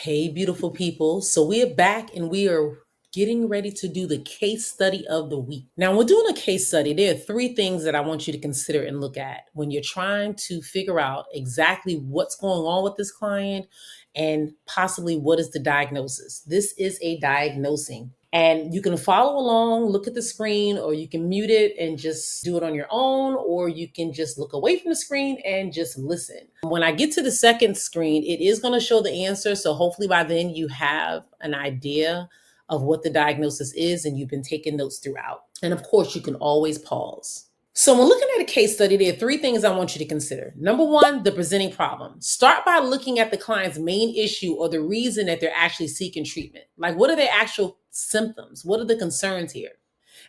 Hey, beautiful people. So we are back and we are getting ready to do the case study of the week. Now, we're doing a case study. There are three things that I want you to consider and look at when you're trying to figure out exactly what's going on with this client and possibly what is the diagnosis. This is a diagnosing. And you can follow along, look at the screen, or you can mute it and just do it on your own, or you can just look away from the screen and just listen. When I get to the second screen, it is going to show the answer. So hopefully by then you have an idea of what the diagnosis is and you've been taking notes throughout. And of course, you can always pause. So when looking at a case study, there are three things I want you to consider. Number one, the presenting problem. Start by looking at the client's main issue or the reason that they're actually seeking treatment. Like, what are their actual symptoms? What are the concerns here?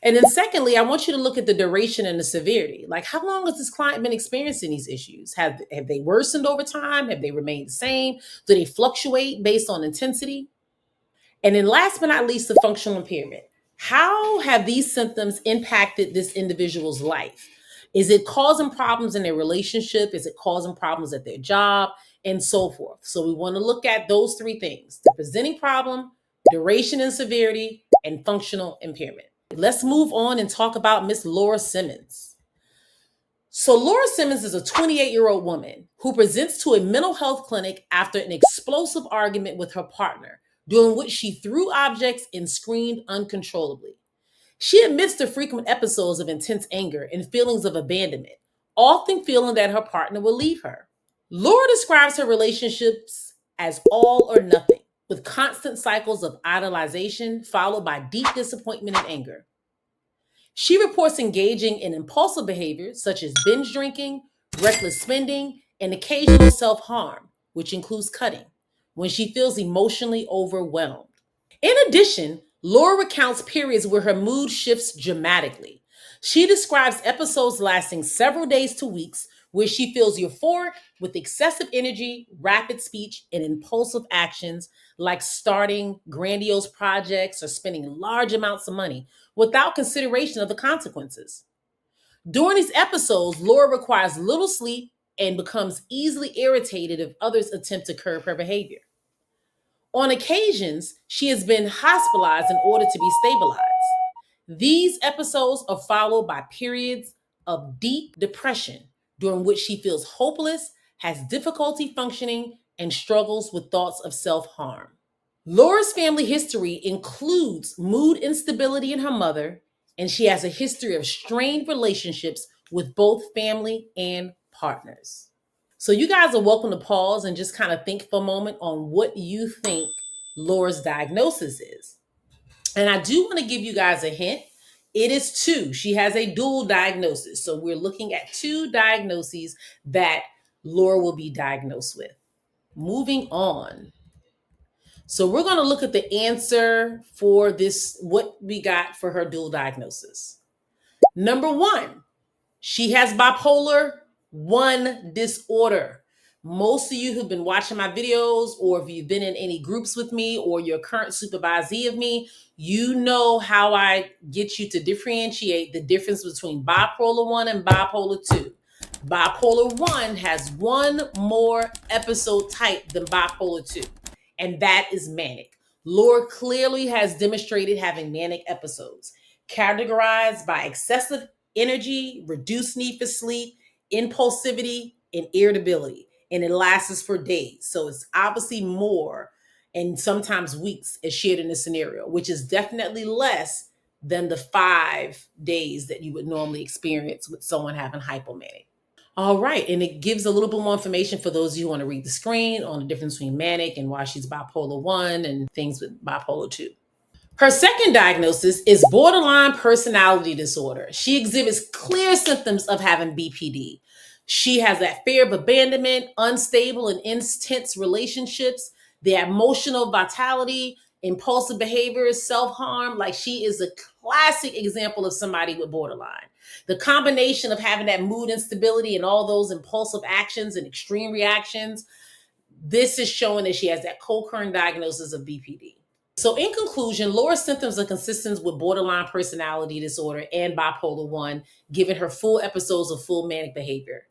And then secondly, I want you to look at the duration and the severity. Like, how long has this client been experiencing these issues? Have they worsened over time? Have they remained the same? Do they fluctuate based on intensity? And then last but not least, the functional impairment. How have these symptoms impacted this individual's life? Is it causing problems in their relationship? Is it causing problems at their job? And so forth. So we want to look at those three things: the presenting problem, duration and severity, and functional impairment. Let's move on and talk about Miss Laura Simmons. So Laura Simmons is a 28-year-old woman who presents to a mental health clinic after an explosive argument with her partner, during which she threw objects and screamed uncontrollably. She admits to frequent episodes of intense anger and feelings of abandonment, often feeling that her partner will leave her. Laura describes her relationships as all or nothing, with constant cycles of idolization followed by deep disappointment and anger. She reports engaging in impulsive behaviors such as binge drinking, reckless spending, and occasional self-harm, which includes cutting, when she feels emotionally overwhelmed. In addition, Laura recounts periods where her mood shifts dramatically. She describes episodes lasting several days to weeks where she feels euphoric with excessive energy, rapid speech, and impulsive actions like starting grandiose projects or spending large amounts of money without consideration of the consequences. During these episodes, Laura requires little sleep and becomes easily irritated if others attempt to curb her behavior. On occasions, she has been hospitalized in order to be stabilized. These episodes are followed by periods of deep depression during which she feels hopeless, has difficulty functioning, and struggles with thoughts of self-harm. Laura's family history includes mood instability in her mother, and she has a history of strained relationships with both family and partners. So you guys are welcome to pause and just kind of think for a moment on what you think Laura's diagnosis is. And I do want to give you guys a hint. It is two. She has a dual diagnosis. So we're looking at two diagnoses that Laura will be diagnosed with. Moving on. So we're going to look at the answer for this, what we got for her dual diagnosis. Number one, she has bipolar 1 disorder. Most of you who've been watching my videos, or if you've been in any groups with me, or you're a current supervisee of me, you know how I get you to differentiate the difference between bipolar 1 and bipolar 2. Bipolar 1 has one more episode type than bipolar 2, and that is manic. Laura clearly has demonstrated having manic episodes, categorized by excessive energy, reduced need for sleep, impulsivity, and irritability. And it lasts for days. So it's obviously more and sometimes weeks as shared in this scenario, which is definitely less than the 5 days that you would normally experience with someone having hypomanic. All right. And it gives a little bit more information for those of you who want to read the screen on the difference between manic and why she's bipolar 1 and things with bipolar 2. Her second diagnosis is borderline personality disorder. She exhibits clear symptoms of having BPD. She has that fear of abandonment, unstable and intense relationships, the emotional vitality, impulsive behaviors, self-harm. Like, she is a classic example of somebody with borderline. The combination of having that mood instability and all those impulsive actions and extreme reactions, this is showing that she has that co-occurring diagnosis of BPD. So in conclusion, Laura's symptoms are consistent with borderline personality disorder and bipolar 1, giving her full episodes of full manic behavior.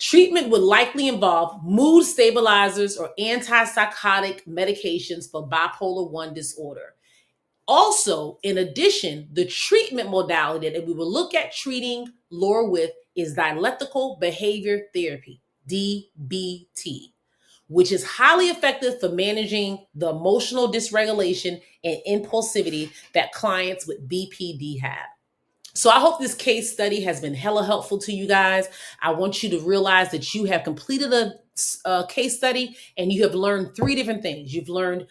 Treatment would likely involve mood stabilizers or antipsychotic medications for bipolar 1 disorder. Also, in addition, the treatment modality that we will look at treating Laura with is dialectical behavior therapy, DBT, which is highly effective for managing the emotional dysregulation and impulsivity that clients with BPD have. So I hope this case study has been hella helpful to you guys. I want you to realize that you have completed a case study and you have learned 3 different things. You've learned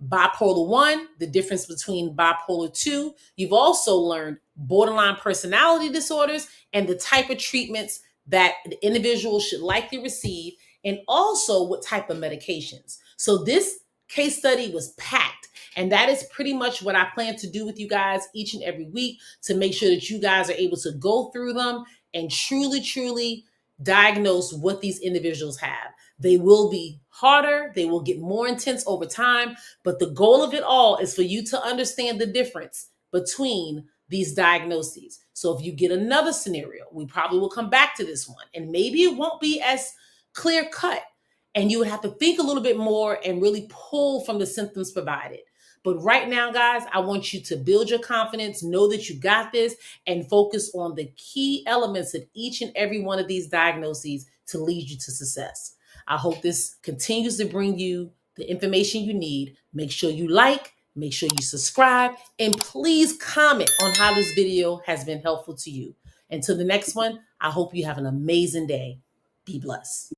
bipolar 1, the difference between bipolar 2. You've also learned borderline personality disorders and the type of treatments that the individual should likely receive, and also what type of medications. So this case study was packed. And that is pretty much what I plan to do with you guys each and every week, to make sure that you guys are able to go through them and truly diagnose what these individuals have. They will be harder, they will get more intense over time, but the goal of it all is for you to understand the difference between these diagnoses. So if you get another scenario, we probably will come back to this one, and maybe it won't be as clear cut, and you would have to think a little bit more and really pull from the symptoms provided. But right now, guys, I want you to build your confidence, know that you got this, and focus on the key elements of each and every one of these diagnoses to lead you to success. I hope this continues to bring you the information you need. Make sure you like, make sure you subscribe, and please comment on how this video has been helpful to you. Until the next one, I hope you have an amazing day. Be blessed.